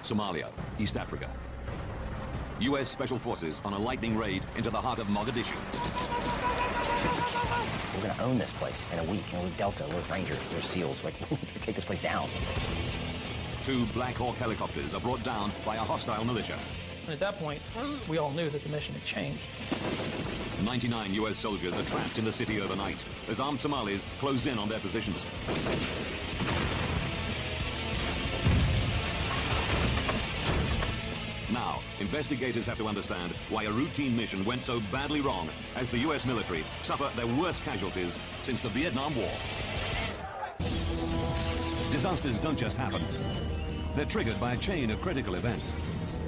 Somalia, East Africa. U.S. Special Forces on a lightning raid into the heart of Mogadishu. We're going to own this place in a week, and we're Delta, we're Rangers, we're SEALs. Like, we can take this place down. 2 Black Hawk helicopters are brought down by a hostile militia. And at that point, we all knew that the mission had changed. 99 U.S. soldiers are trapped in the city overnight as armed Somalis close in on their positions. Now, investigators have to understand why a routine mission went so badly wrong as the U.S. military suffer their worst casualties since the Vietnam War. Disasters don't just happen. They're triggered by a chain of critical events.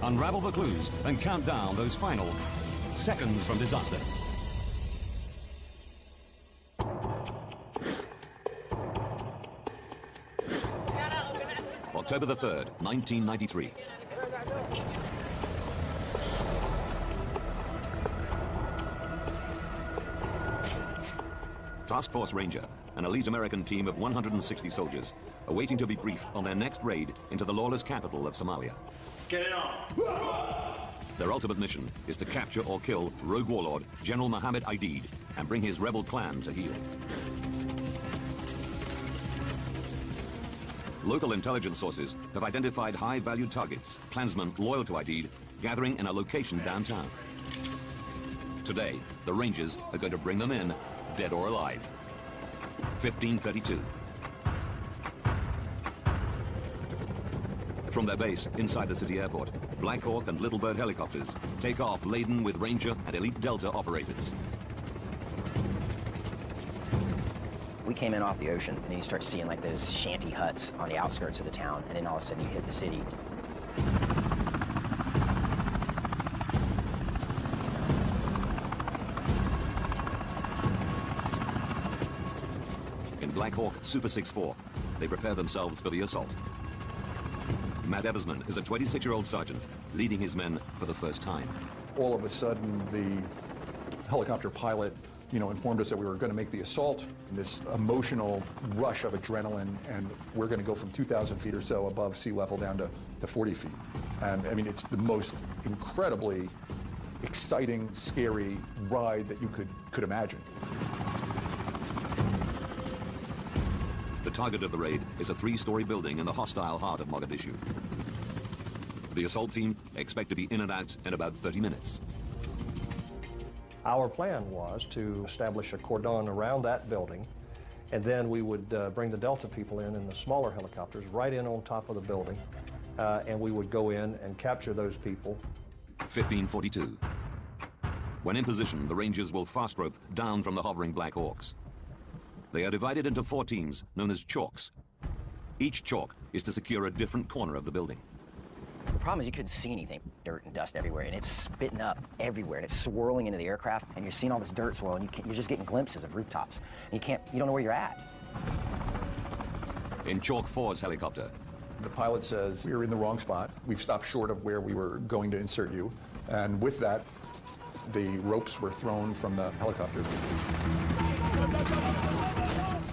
Unravel the clues and count down those final seconds from disaster. October the 3rd, 1993. Task Force Ranger, an elite American team of 160 soldiers, are waiting to be briefed on their next raid into the lawless capital of Somalia. Get it on! Their ultimate mission is to capture or kill rogue warlord General Mohammed Aidid and bring his rebel clan to heel. Local intelligence sources have identified high-valued targets, clansmen loyal to Aidid, gathering in a location downtown. Today, the Rangers are going to bring them in, dead or alive. 1532. From their base inside the city airport, Black Hawk and Little Bird helicopters take off laden with Ranger and Elite Delta operators. We came in off the ocean, and then you start seeing like those shanty huts on the outskirts of the town, and then all of a sudden you hit the city. In Black Hawk Super 6-4, they prepare themselves for the assault. Matt Eversman is a 26-year-old sergeant, leading his men for the first time. All of a sudden, the helicopter pilot, informed us that we were going to make the assault. This emotional rush of adrenaline, and we're going to go from 2,000 feet or so above sea level down to 40 feet. And I mean, it's the most incredibly exciting, scary ride that you could imagine. The target of the raid is a 3-story building in the hostile heart of Mogadishu. The assault team expect to be in and out in about 30 minutes. Our plan was to establish a cordon around that building, and then we would bring the Delta people in the smaller helicopters right in on top of the building, and we would go in and capture those people. 1542. When in position, the Rangers will fast rope down from the hovering Black Hawks. They are divided into 4 teams known as chalks. Each chalk is to secure a different corner of the building. The problem is you couldn't see anything. Dirt and dust everywhere, and it's spitting up everywhere, and it's swirling into the aircraft, and you're seeing all this dirt swirl, and you're just getting glimpses of rooftops. And you don't know where you're at. In Chalk 4's helicopter, The pilot says, "You're in the wrong spot. We've stopped short of where we were going to insert you." And with that, the ropes were thrown from the helicopter.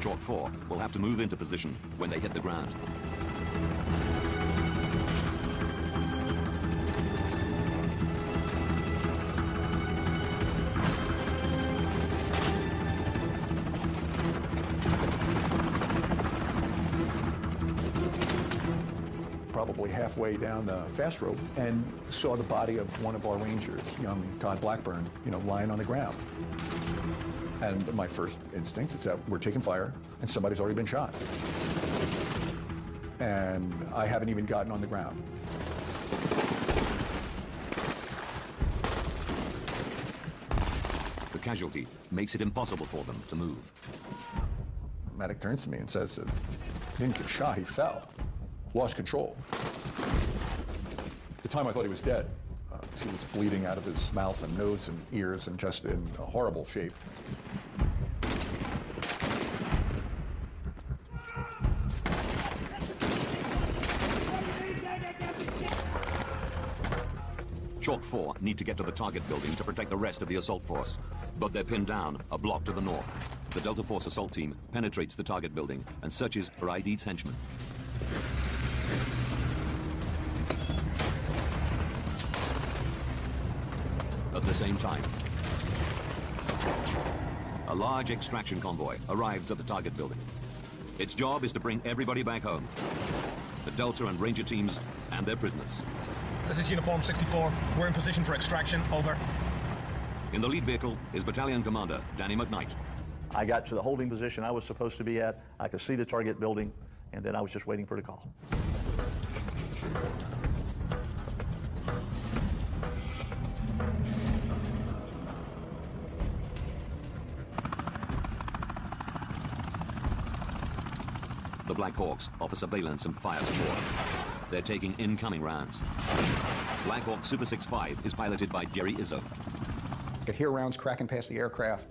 Chalk 4 will have to move into position when they hit the ground. Probably halfway down the fast rope, and saw the body of one of our Rangers, young Todd Blackburn, lying on the ground. And my first instinct is that we're taking fire and somebody's already been shot. And I haven't even gotten on the ground. The casualty makes it impossible for them to move. Medic turns to me and says, "He didn't get shot, he fell. Lost control." At the time I thought he was dead. He was bleeding out of his mouth and nose and ears and just in a horrible shape. Chalk 4 need to get to the target building to protect the rest of the assault force, but they're pinned down a block to the north. The Delta Force assault team penetrates the target building and searches for Aidid's henchmen. At the same time, a large extraction convoy arrives at the target building. Its job is to bring everybody back home. The Delta and Ranger teams and their prisoners. This is Uniform 64. We're in position for extraction. Over. In the lead vehicle is Battalion Commander Danny McKnight. I got to the holding position I was supposed to be at. I could see the target building, and then I was just waiting for the call. The Black Hawks offer surveillance and fire support. They're taking incoming rounds. Black Hawk Super 6-5 is piloted by Jerry Izzo. I could hear rounds cracking past the aircraft,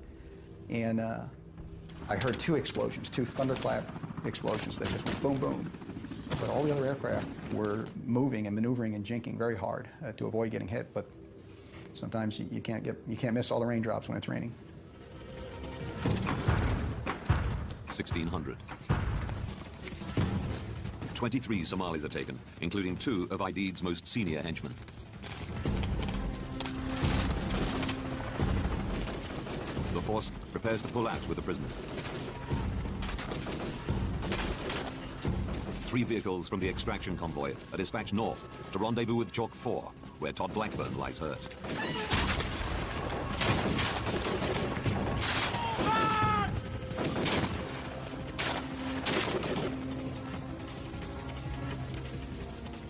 and I heard two explosions, two thunderclap explosions that just went boom, boom. But all the other aircraft were moving and maneuvering and jinking very hard to avoid getting hit. But sometimes you can't miss all the raindrops when it's raining. 1600. 23 Somalis are taken, including 2 of Aidid's most senior henchmen. The force prepares to pull out with the prisoners. 3 vehicles from the extraction convoy are dispatched north to rendezvous with Chalk 4, where Todd Blackburn lies hurt.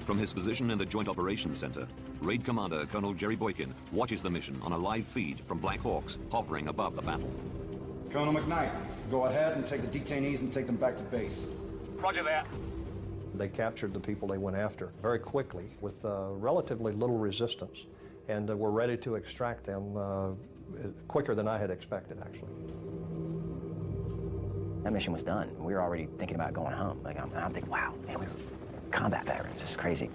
From his position in the Joint Operations Center, Raid Commander Colonel Jerry Boykin watches the mission on a live feed from Black Hawks hovering above the battle. Colonel McKnight, go ahead and take the detainees and take them back to base. Roger that. They captured the people they went after very quickly with relatively little resistance, and were ready to extract them quicker than I had expected, actually. That mission was done. We were already thinking about going home. Like, I'm thinking, wow, man, we were combat veterans. It's crazy.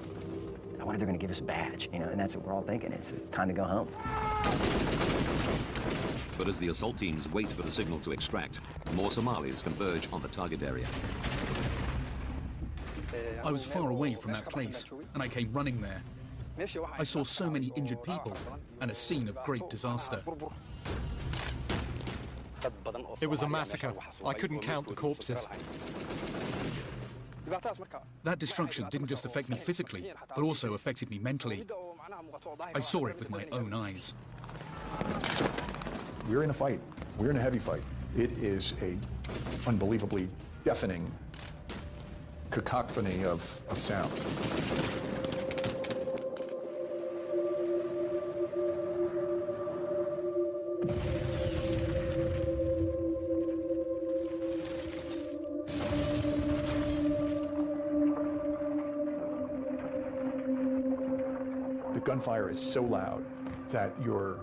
I wonder if they're going to give us a badge, you know, and that's what we're all thinking. It's time to go home. But as the assault teams wait for the signal to extract, more Somalis converge on the target area. I was far away from that place, and I came running there. I saw so many injured people and a scene of great disaster. It was a massacre. I couldn't count the corpses. That destruction didn't just affect me physically, but also affected me mentally. I saw it with my own eyes. We're in a fight. We're in a heavy fight. It is a unbelievably deafening cacophony of sound. The gunfire is so loud that your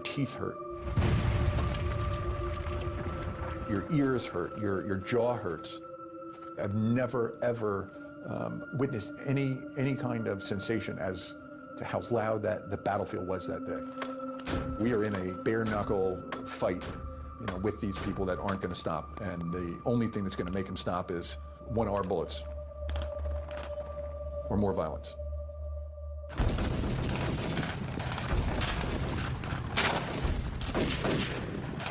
teeth hurt. Your ears hurt, your jaw hurts. I've never, ever witnessed any kind of sensation as to how loud the battlefield was that day. We are in a bare-knuckle fight, you know, with these people that aren't going to stop, and the only thing that's going to make them stop is 1 of our bullets or more violence.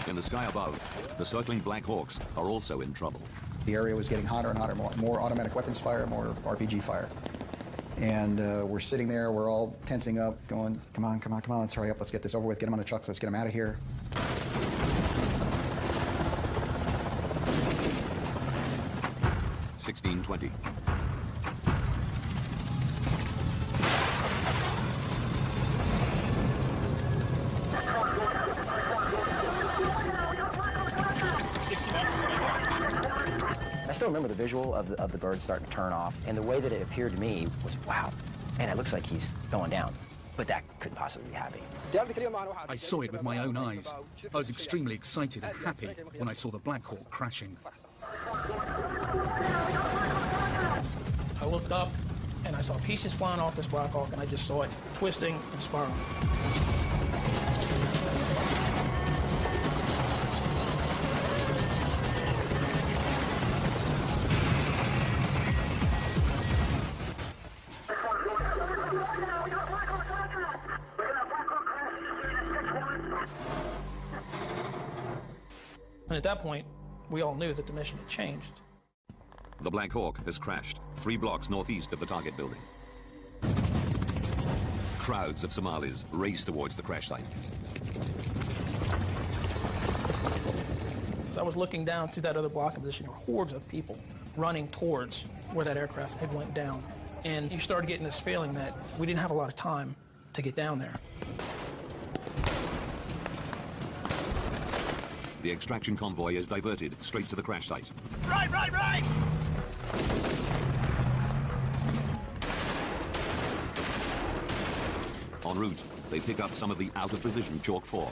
In the sky above, the circling Black Hawks are also in trouble. The area was getting hotter and hotter, more automatic weapons fire, more RPG fire. And we're sitting there, we're all tensing up, going, come on, come on, come on, let's hurry up, let's get this over with, get them on the trucks, let's get them out of here. $16.20. I still remember the visual of the bird starting to turn off, and the way that it appeared to me was, wow, man, it looks like he's going down. But that couldn't possibly be happening. I saw it with my own eyes. I was extremely excited and happy when I saw the Black Hawk crashing. I looked up, and I saw pieces flying off this Black Hawk, and I just saw it twisting and spiraling. at that point, we all knew that the mission had changed. The Black Hawk has crashed 3 blocks northeast of the target building. Crowds of Somalis race towards the crash site. As I was looking down to that other blocking position, there were hordes of people running towards where that aircraft had went down. And you started getting this feeling that we didn't have a lot of time to get down there. The extraction convoy is diverted straight to the crash site. Right, right, right! En route, they pick up some of the out-of-position Chalk 4.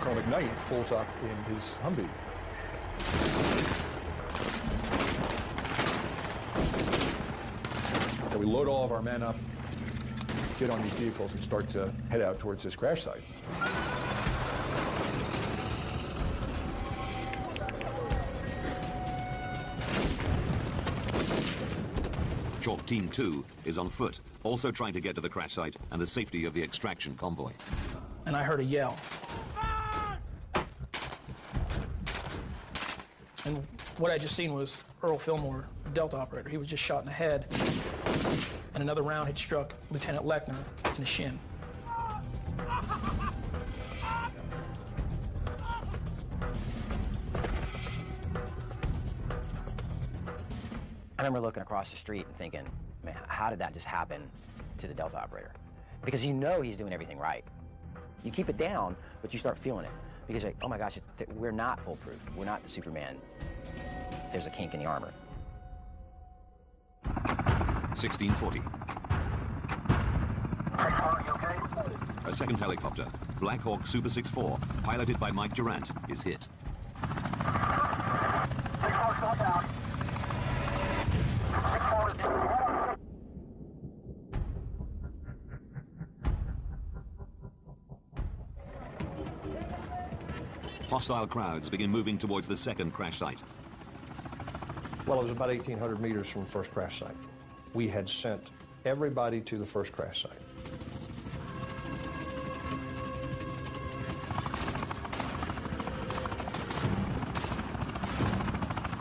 Colonel McKnight pulls up in his Humvee. So we load all of our men up, get on these vehicles, and start to head out towards this crash site. Chalk Team 2 is on foot, also trying to get to the crash site and the safety of the extraction convoy. And I heard a yell. And what I just seen was Earl Fillmore, a Delta operator. He was just shot in the head, and another round had struck Lieutenant Lechner in the shin. I remember looking across the street and thinking, man, how did that just happen to the Delta operator? Because you know he's doing everything right. You keep it down, but you start feeling it. Because you're like, oh my gosh, we're not foolproof. We're not the Superman. There's a kink in the armor. 1640. A second helicopter, Black Hawk Super 6-4, piloted by Mike Durant, is hit. Hostile crowds begin moving towards the second crash site. Well, it was about 1,800 meters from the first crash site. We had sent everybody to the first crash site.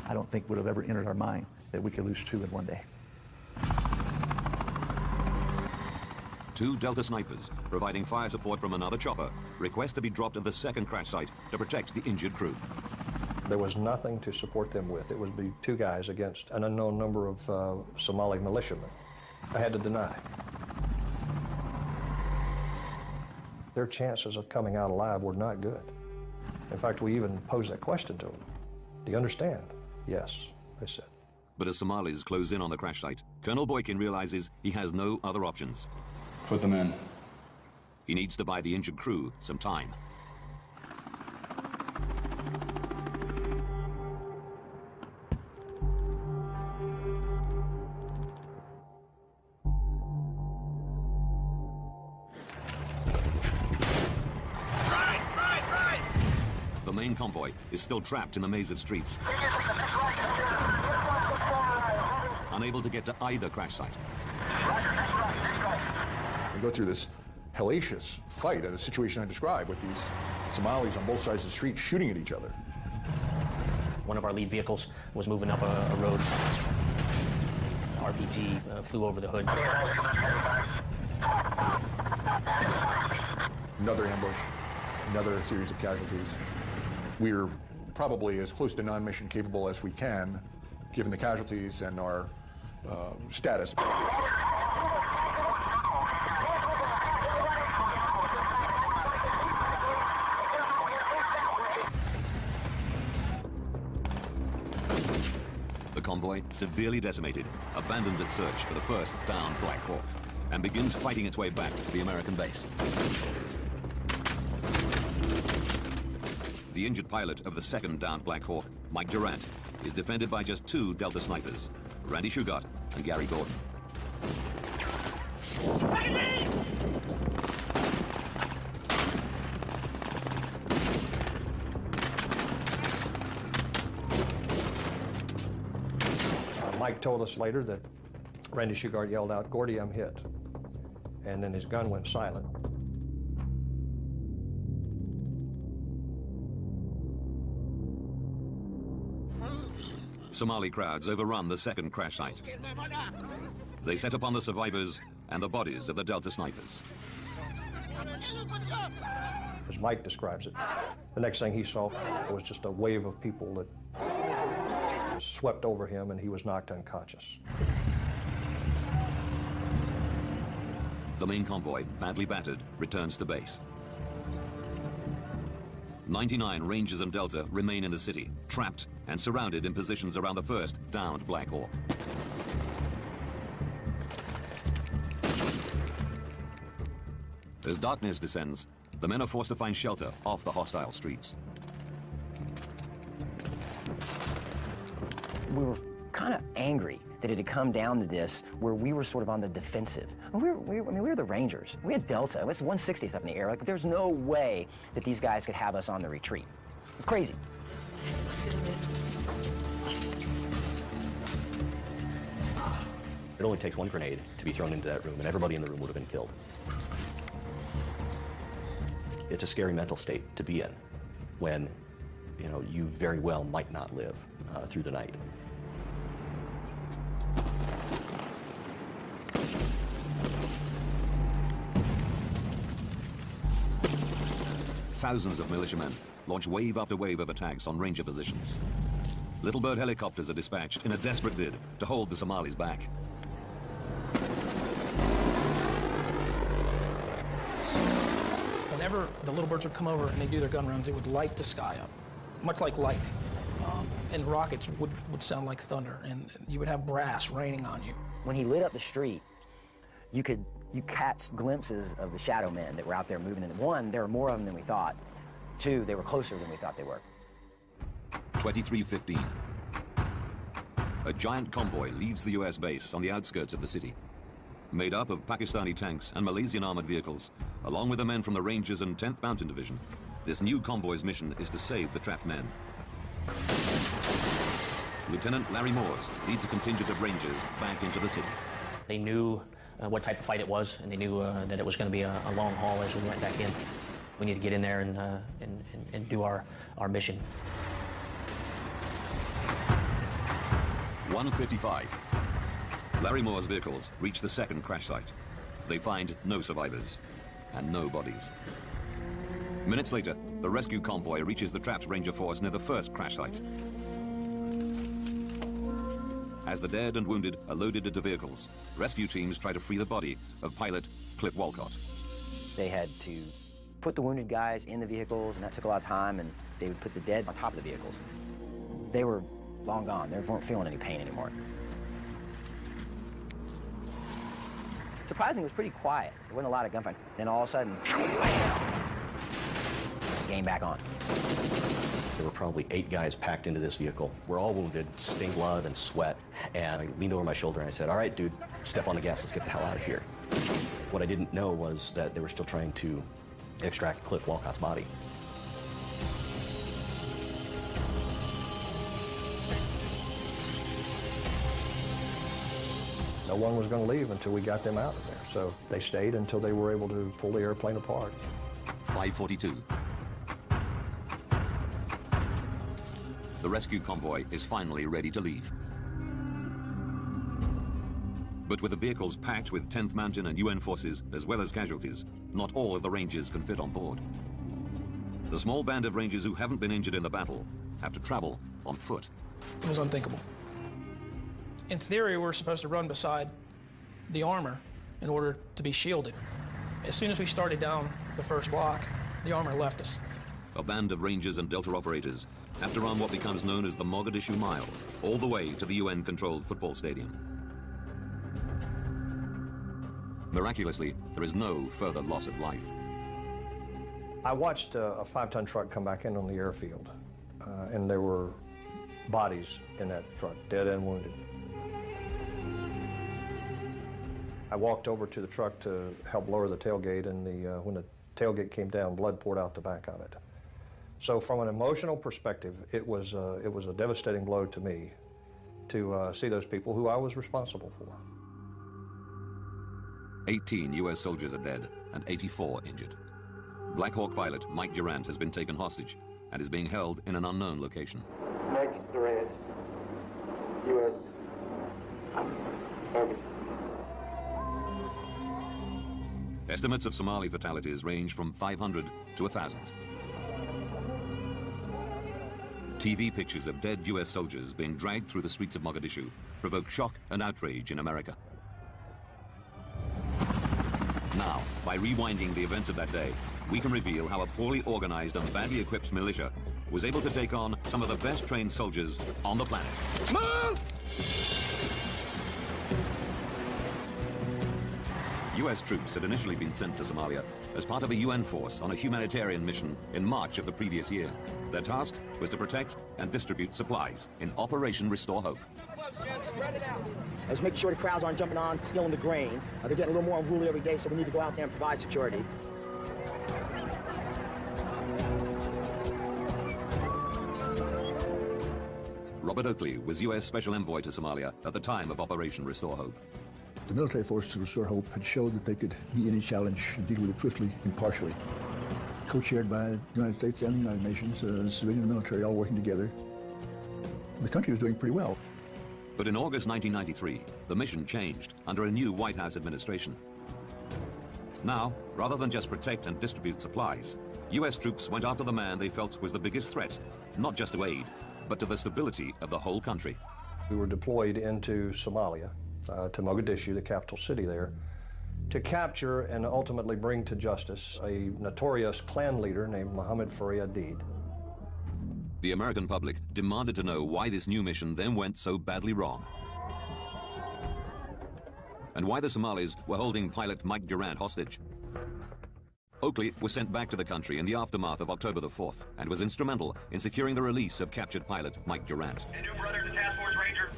I don't think would have ever entered our mind that we could lose 2 in one day. 2 Delta snipers, providing fire support from another chopper, request to be dropped at the second crash site to protect the injured crew. There was nothing to support them with. It would be 2 guys against an unknown number of Somali militiamen. I had to deny. Their chances of coming out alive were not good. In fact, we even posed that question to them. Do you understand? Yes, they said. But as Somalis close in on the crash site, Colonel Boykin realizes he has no other options. Put them in. He needs to buy the injured crew some time. The main convoy is still trapped in the maze of streets, unable to get to either crash site. We go through this hellacious fight, the situation I described, with these Somalis on both sides of the street shooting at each other. One of our lead vehicles was moving up a road. RPG flew over the hood. Another ambush, another series of casualties. We're probably as close to non-mission capable as we can, given the casualties and our status. The convoy, severely decimated, abandons its search for the first downed Black Hawk and begins fighting its way back to the American base. The injured pilot of the second downed Black Hawk, Mike Durant, is defended by just 2 Delta snipers, Randy Shugart and Gary Gordon. Mike told us later that Randy Shugart yelled out, "Gordy, I'm hit." and then his gun went silent. Somali crowds overrun the second crash site. They set upon the survivors and the bodies of the Delta snipers. As Mike describes it, the next thing he saw was just a wave of people that swept over him, and he was knocked unconscious. The main convoy, badly battered, returns to base. 99 Rangers and Delta remain in the city, trapped and surrounded in positions around the first downed Black Hawk. As darkness descends, the men are forced to find shelter off the hostile streets. We were kind of angry that it had come down to this where we were sort of on the defensive. We were the Rangers. We had Delta. It was 160th up in the air. Like, there's no way that these guys could have us on the retreat. It's crazy. It only takes one grenade to be thrown into that room, and everybody in the room would have been killed. It's a scary mental state to be in when, you know, you very well might not live through the night. Thousands of militiamen launch wave after wave of attacks on Ranger positions. Little Bird helicopters are dispatched in a desperate bid to hold the Somalis back. Whenever the Little Birds would come over and they do their gun runs, it would light the sky up, much like lightning. And rockets would sound like thunder, and you would have brass raining on you. When he lit up the street, you catch glimpses of the shadow men that were out there moving. And one, there were more of them than we thought. Two, they were closer than we thought they were. 23:15. A giant convoy leaves the U.S. base on the outskirts of the city. Made up of Pakistani tanks and Malaysian armored vehicles, along with the men from the Rangers and 10th Mountain Division, this new convoy's mission is to save the trapped men. Lieutenant Larry Moores leads a contingent of Rangers back into the city. They knew what type of fight it was, and they knew that it was going to be a long haul as we went back in. We need to get in there and do our mission. 1:55. Larry Moore's vehicles reach the second crash site. They find no survivors and no bodies. Minutes later, the rescue convoy reaches the trapped Ranger force near the first crash site. As the dead and wounded are loaded into vehicles, rescue teams try to free the body of pilot Cliff Walcott. They had to put the wounded guys in the vehicles, and that took a lot of time, and they would put the dead on top of the vehicles. They were long gone. They weren't feeling any pain anymore. Surprisingly, it was pretty quiet. There wasn't a lot of gunfighting. Then all of a sudden, bam! Game back on. There were probably 8 guys packed into this vehicle. We're all wounded, sting blood and sweat. And I leaned over my shoulder and I said, "All right, dude, step on the gas, let's get the hell out of here." What I didn't know was that they were still trying to extract Cliff Walcott's body. No one was going to leave until we got them out of there. So they stayed until they were able to pull the airplane apart. 5:42. The rescue convoy is finally ready to leave. But with the vehicles packed with 10th Mountain and UN forces, as well as casualties, not all of the Rangers can fit on board. The small band of Rangers who haven't been injured in the battle have to travel on foot. It was unthinkable. In theory, we're supposed to run beside the armor in order to be shielded. As soon as we started down the first block, the armor left us. A band of Rangers and Delta operators have to run what becomes known as the Mogadishu Mile, all the way to the UN-controlled football stadium. Miraculously, there is no further loss of life. I watched a 5-ton truck come back in on the airfield, and there were bodies in that truck, dead and wounded. I walked over to the truck to help lower the tailgate, and when the tailgate came down, blood poured out the back of it. So from an emotional perspective, it was a devastating blow to me to see those people who I was responsible for. 18 US soldiers are dead and 84 injured. Black Hawk pilot Mike Durant has been taken hostage and is being held in an unknown location. Mike Durant, US Army. Estimates of Somali fatalities range from 500 to 1,000. TV pictures of dead US soldiers being dragged through the streets of Mogadishu provoke shock and outrage in America. Now, by rewinding the events of that day, we can reveal how a poorly organized and badly equipped militia was able to take on some of the best trained soldiers on the planet. Move! US troops had initially been sent to Somalia as part of a UN force on a humanitarian mission in March of the previous year. Their task was to protect and distribute supplies in Operation Restore Hope. Let's make sure the crowds aren't jumping on, stealing the grain. They're getting a little more unruly every day, so we need to go out there and provide security. Robert Oakley was US Special Envoy to Somalia at the time of Operation Restore Hope. The military forces of Restore Hope had showed that they could meet any challenge and deal with it swiftly and impartially. Co-chaired by the United States and the United Nations, civilian and military all working together. The country was doing pretty well. But in August 1993, the mission changed under a new White House administration. Now, rather than just protect and distribute supplies, US troops went after the man they felt was the biggest threat, not just to aid, but to the stability of the whole country. We were deployed into Somalia, to Mogadishu, the capital city there, to capture and ultimately bring to justice a notorious clan leader named Mohammed Faryadid. The American public demanded to know why this new mission then went so badly wrong, and why the Somalis were holding pilot Mike Durant hostage. Oakley was sent back to the country in the aftermath of October the 4th and was instrumental in securing the release of captured pilot Mike Durant. And new brothers, Task Force Ranger,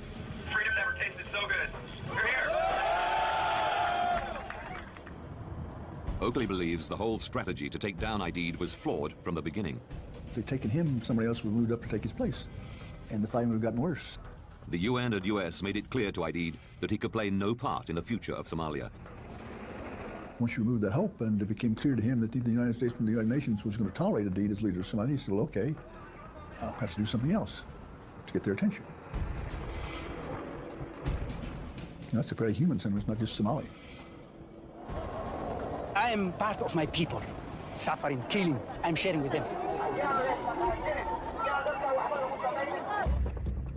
freedom never tasted so good. We're here. Oakley believes the whole strategy to take down Aidid was flawed from the beginning. If they'd taken him, somebody else would have moved up to take his place, and the fighting would have gotten worse. The UN and US made it clear to Aidid that he could play no part in the future of Somalia. Once you removed that hope, and it became clear to him that the United States and the United Nations was going to tolerate Aidid as leader of Somalia, he said, well, okay, I'll have to do something else to get their attention. You know, that's a very human sentiment, not just Somali. I am part of my people, suffering, killing. I'm sharing with them.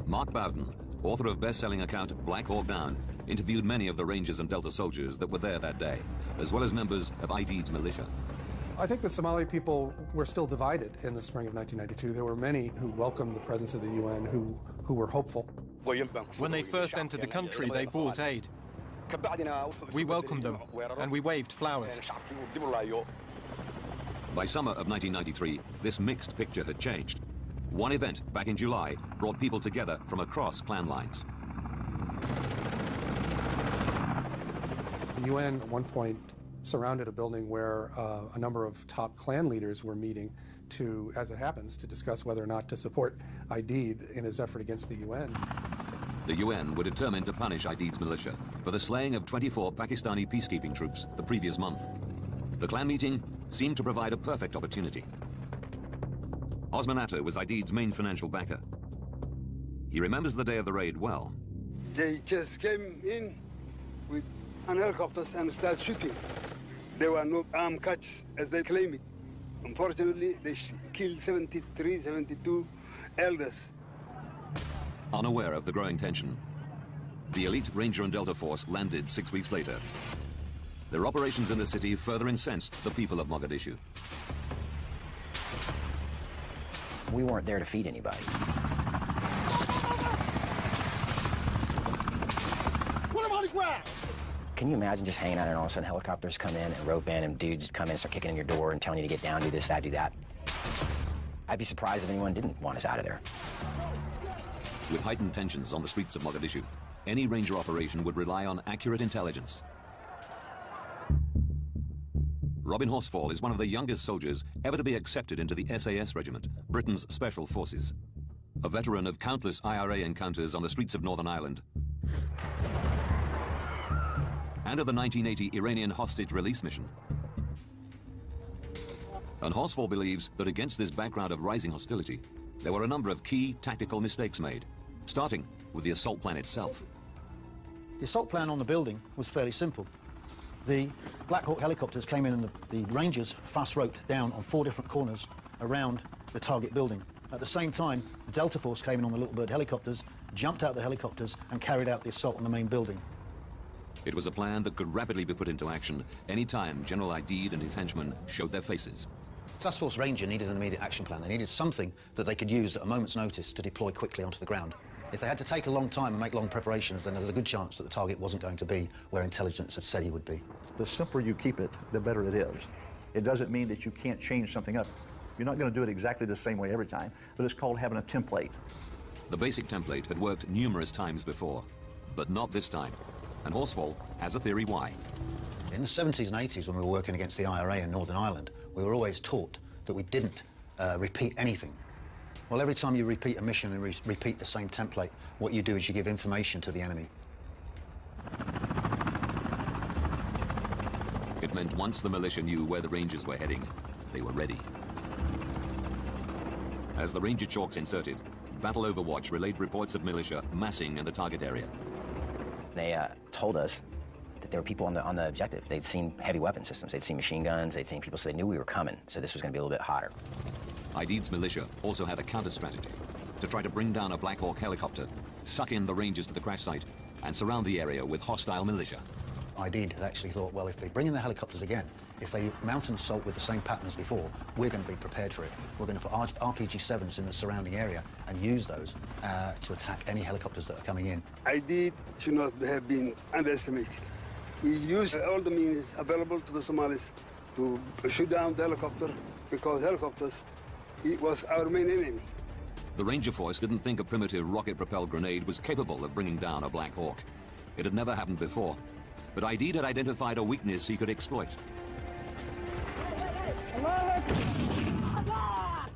Mark Bowden, author of best-selling account Black Hawk Down, interviewed many of the Rangers and Delta soldiers that were there that day, as well as members of Aidid's militia. I think the Somali people were still divided in the spring of 1992. There were many who welcomed the presence of the UN, who were hopeful. When they first entered the country, they brought aid. We welcomed them, and we waved flowers. By summer of 1993, this mixed picture had changed. One event back in July brought people together from across clan lines. The UN at one point surrounded a building where a number of top clan leaders were meeting to, as it happens, to discuss whether or not to support Aidid in his effort against the UN. The UN were determined to punish Aidid's militia for the slaying of 24 Pakistani peacekeeping troops the previous month. The clan meeting seemed to provide a perfect opportunity. Osman Atta was Aidid's main financial backer. He remembers the day of the raid well. They just came in with an helicopter and started shooting. There were no armed catch, as they claim it. Unfortunately, they killed 73, 72 elders. Unaware of the growing tension, the elite Ranger and Delta Force landed 6 weeks later. Their operations in the city further incensed the people of Mogadishu. We weren't there to feed anybody. Put them on the ground! Can you imagine just hanging out there and all of a sudden helicopters come in and rope in and dudes come in and start kicking in your door and telling you to get down, do this, that, do that? I'd be surprised if anyone didn't want us out of there. With heightened tensions on the streets of Mogadishu, any Ranger operation would rely on accurate intelligence. Robin Horsfall is one of the youngest soldiers ever to be accepted into the SAS Regiment, Britain's Special Forces. A veteran of countless IRA encounters on the streets of Northern Ireland, and of the 1980 Iranian hostage release mission. And Horsfall believes that against this background of rising hostility, there were a number of key tactical mistakes made, starting with the assault plan itself. The assault plan on the building was fairly simple. The Black Hawk helicopters came in and the Rangers fast roped down on 4 different corners around the target building. At the same time, the Delta Force came in on the Little Bird helicopters, jumped out the helicopters and carried out the assault on the main building. It was a plan that could rapidly be put into action any time General Aidid and his henchmen showed their faces. Task Force Ranger needed an immediate action plan. They needed something that they could use at a moment's notice to deploy quickly onto the ground. If they had to take a long time and make long preparations, then there was a good chance that the target wasn't going to be where intelligence had said he would be. The simpler you keep it, the better it is. It doesn't mean that you can't change something up. You're not going to do it exactly the same way every time, but it's called having a template. The basic template had worked numerous times before, but not this time. And Horsfall has a theory why. In the 70s and 80s, when we were working against the IRA in Northern Ireland, we were always taught that we didn't repeat anything. Well, every time you repeat a mission and repeat the same template, what you do is you give information to the enemy. It meant once the militia knew where the Rangers were heading, they were ready. As the Ranger chalks inserted, Battle Overwatch relayed reports of militia massing in the target area. They told us that there were people on the objective. They'd seen heavy weapon systems, they'd seen machine guns, they'd seen people, so they knew we were coming, so this was going to be a little bit hotter. Aidid's militia also had a counter-strategy to try to bring down a Black Hawk helicopter, suck in the Rangers to the crash site, and surround the area with hostile militia. Aidid had actually thought, well, if they bring in the helicopters again, if they mount an assault with the same pattern as before, we're going to be prepared for it. We're going to put RPG-7s in the surrounding area and use those to attack any helicopters that are coming in. Aidid should not have been underestimated. We used all the means available to the Somalis to shoot down the helicopter, because helicopters, it was our main enemy. The Ranger force didn't think a primitive rocket-propelled grenade was capable of bringing down a Black Hawk. It had never happened before, but Aidid had identified a weakness he could exploit.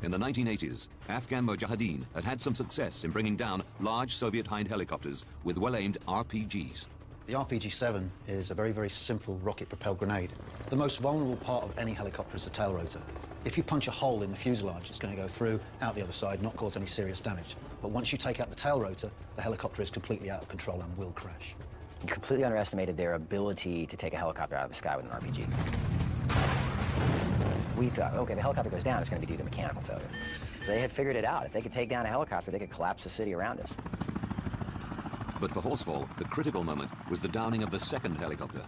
In the 1980s, Afghan Mujahideen had some success in bringing down large Soviet Hind helicopters with well-aimed RPGs. The RPG-7 is a very, very simple rocket-propelled grenade. The most vulnerable part of any helicopter is the tail rotor. If you punch a hole in the fuselage, it's going to go through, out the other side, not cause any serious damage. But once you take out the tail rotor, the helicopter is completely out of control and will crash. You completely underestimated their ability to take a helicopter out of the sky with an RPG. We thought, okay, the helicopter goes down, it's going to be due to mechanical failure. They had figured it out. If they could take down a helicopter, they could collapse the city around us. But for Horsfall, the critical moment was the downing of the second helicopter.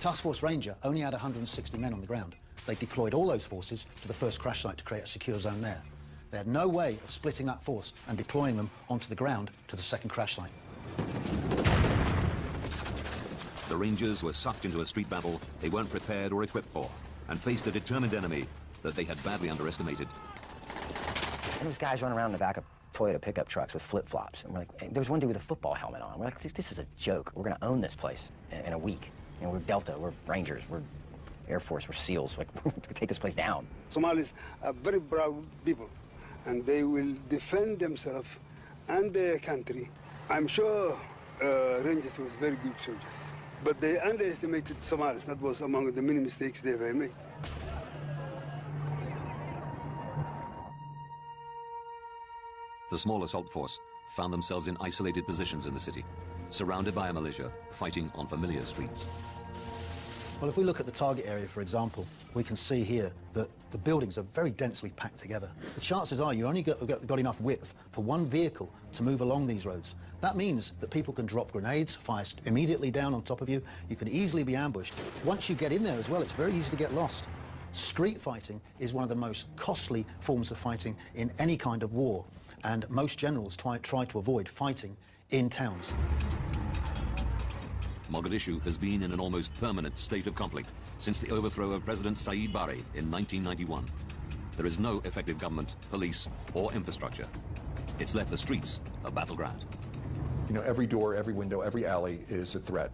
Task Force Ranger only had 160 men on the ground. They deployed all those forces to the first crash site to create a secure zone there. They had no way of splitting that force and deploying them onto the ground to the second crash site. The Rangers were sucked into a street battle they weren't prepared or equipped for, and faced a determined enemy that they had badly underestimated. There was guys running around in the back of Toyota pickup trucks with flip-flops, and we're like, there was one dude with a football helmet on. We're like, this is a joke. We're going to own this place in a week. You know, we're Delta, we're Rangers, we're Air Force, we're SEALs. Like, we're going to take this place down. Somalis are very proud people, and they will defend themselves and their country. I'm sure Rangers was very good soldiers, but they underestimated Somalis. That was among the many mistakes they ever made. The small assault force found themselves in isolated positions in the city, surrounded by a militia fighting on familiar streets. Well, if we look at the target area, for example, we can see here that the buildings are very densely packed together. The chances are you only got enough width for one vehicle to move along these roads. That means that people can drop grenades, fire immediately down on top of you. You can easily be ambushed. Once you get in there as well, it's very easy to get lost. Street fighting is one of the most costly forms of fighting in any kind of war, and most generals try to avoid fighting in towns. Mogadishu has been in an almost permanent state of conflict since the overthrow of President Saeed Barre in 1991. There is no effective government, police, or infrastructure. It's left the streets a battleground. You know, every door, every window, every alley is a threat.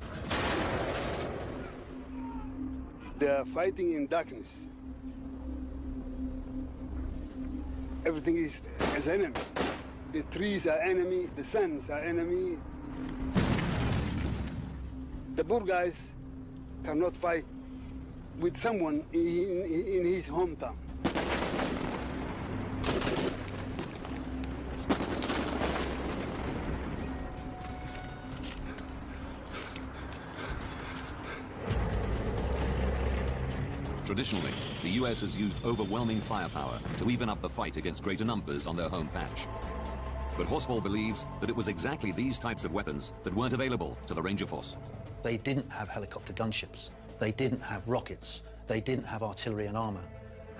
They are fighting in darkness. Everything is enemy. The trees are enemy, the suns are enemy. The poor guys cannot fight with someone in his hometown. Traditionally, the US has used overwhelming firepower to even up the fight against greater numbers on their home patch. But Horsfall believes that it was exactly these types of weapons that weren't available to the Ranger Force. They didn't have helicopter gunships. They didn't have rockets. They didn't have artillery and armor.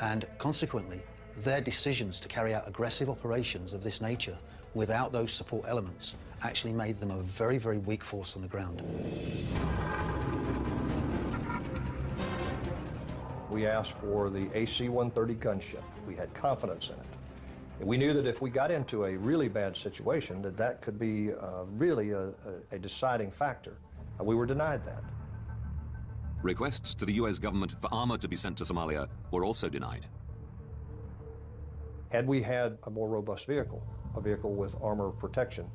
And consequently, their decisions to carry out aggressive operations of this nature without those support elements actually made them a very, very weak force on the ground. We asked for the AC-130 gunship. We had confidence in it. And we knew that if we got into a really bad situation, that could be really a deciding factor. We were denied that. Requests to the US government for armor to be sent to Somalia were also denied. Had we had a more robust vehicle, a vehicle with armor protection,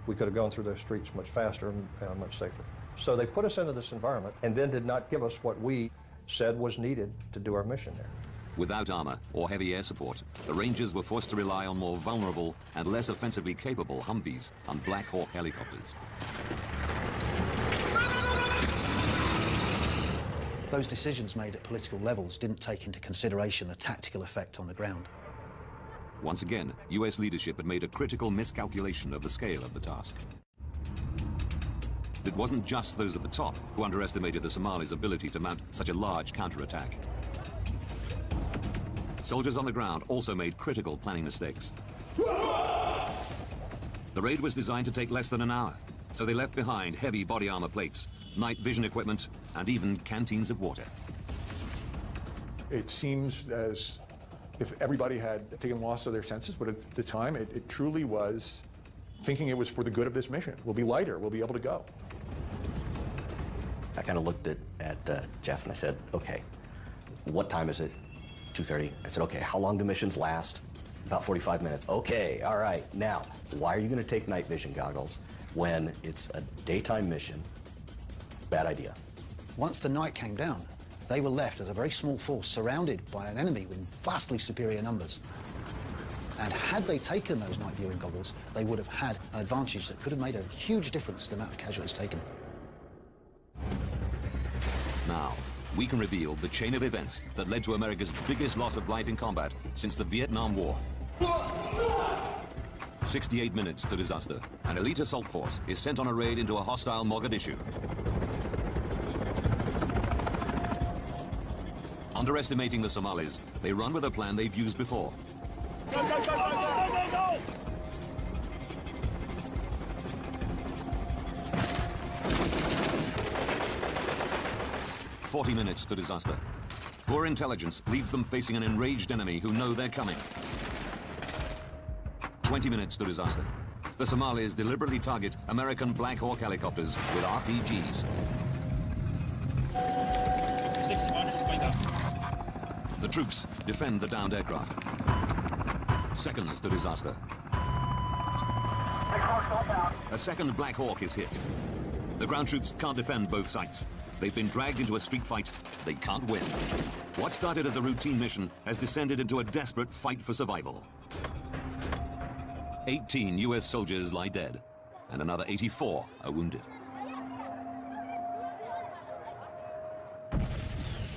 we could have gone through those streets much faster and much safer. So they put us into this environment and then did not give us what we said was needed to do our mission there. Without armor or heavy air support, the Rangers were forced to rely on more vulnerable and less offensively capable Humvees and Black Hawk helicopters. Those decisions made at political levels didn't take into consideration the tactical effect on the ground. Once again, US leadership had made a critical miscalculation of the scale of the task. It wasn't just those at the top who underestimated the Somalis' ability to mount such a large counterattack. Soldiers on the ground also made critical planning mistakes. The raid was designed to take less than an hour, so they left behind heavy body armor plates, night vision equipment, and even canteens of water. It seems as if everybody had taken loss of their senses, but at the time, it truly was thinking it was for the good of this mission. We'll be lighter, we'll be able to go. I kind of looked at Jeff and I said, okay, what time is it? 2:30. I said, okay, how long do missions last? About 45 minutes. Okay, all right. Now, why are you going to take night vision goggles when it's a daytime mission? Bad idea. Once the night came down, they were left as a very small force surrounded by an enemy with vastly superior numbers. And had they taken those night viewing goggles, they would have had an advantage that could have made a huge difference to the amount of casualties taken. Now, we can reveal the chain of events that led to America's biggest loss of life in combat since the Vietnam War. 68 minutes to disaster. An elite assault force is sent on a raid into a hostile Mogadishu. Underestimating the Somalis, they run with a plan they've used before. Go, go, go, go, go, go, go! 40 minutes to disaster. Poor intelligence leaves them facing an enraged enemy who know they're coming. 20 minutes to disaster. The Somalis deliberately target American Black Hawk helicopters with RPGs. 61, it's going down. The troops defend the downed aircraft. Seconds to disaster. A second Black Hawk is hit. The ground troops can't defend both sites. They've been dragged into a street fight. They can't win. What started as a routine mission has descended into a desperate fight for survival. 18 US soldiers lie dead, and another 84 are wounded.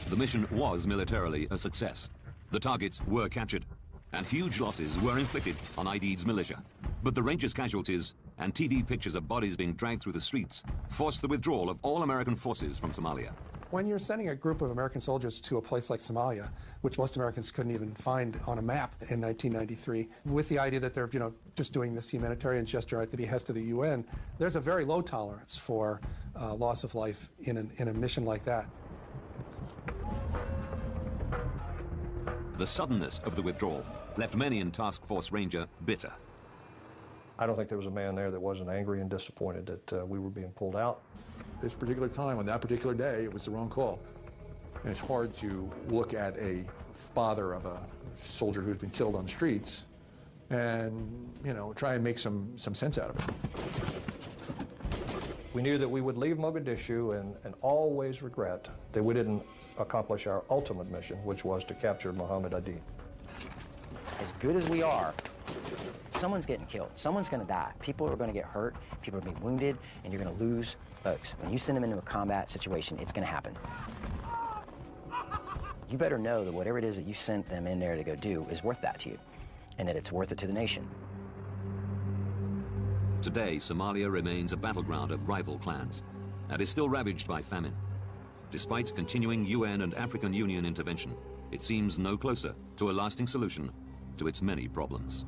The mission was militarily a success. The targets were captured, and huge losses were inflicted on Aidid's militia. But the Rangers' casualties and TV pictures of bodies being dragged through the streets forced the withdrawal of all American forces from Somalia. When you're sending a group of American soldiers to a place like Somalia, which most Americans couldn't even find on a map in 1993, with the idea that they're, just doing this humanitarian gesture at the behest of the UN, there's a very low tolerance for loss of life in a mission like that. The suddenness of the withdrawal left many in Task Force Ranger bitter. I don't think there was a man there that wasn't angry and disappointed that we were being pulled out. This particular time, on that particular day, it was the wrong call. And it's hard to look at a father of a soldier who's been killed on the streets and, try and make some sense out of it. We knew that we would leave Mogadishu and always regret that we didn't accomplish our ultimate mission, which was to capture Muhammad Adi. As good as we are, someone's getting killed. Someone's going to die. People are going to get hurt. People are going to be wounded, and you're going to lose folks. When you send them into a combat situation, it's going to happen. You better know that whatever it is that you sent them in there to go do is worth that to you, and that it's worth it to the nation. Today, Somalia remains a battleground of rival clans and is still ravaged by famine. Despite continuing UN and African Union intervention, it seems no closer to a lasting solution to its many problems.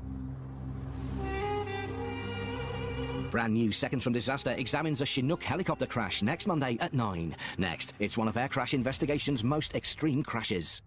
Brand new Seconds from Disaster examines a Chinook helicopter crash next Monday at 9. Next, it's one of Air Crash Investigation's most extreme crashes.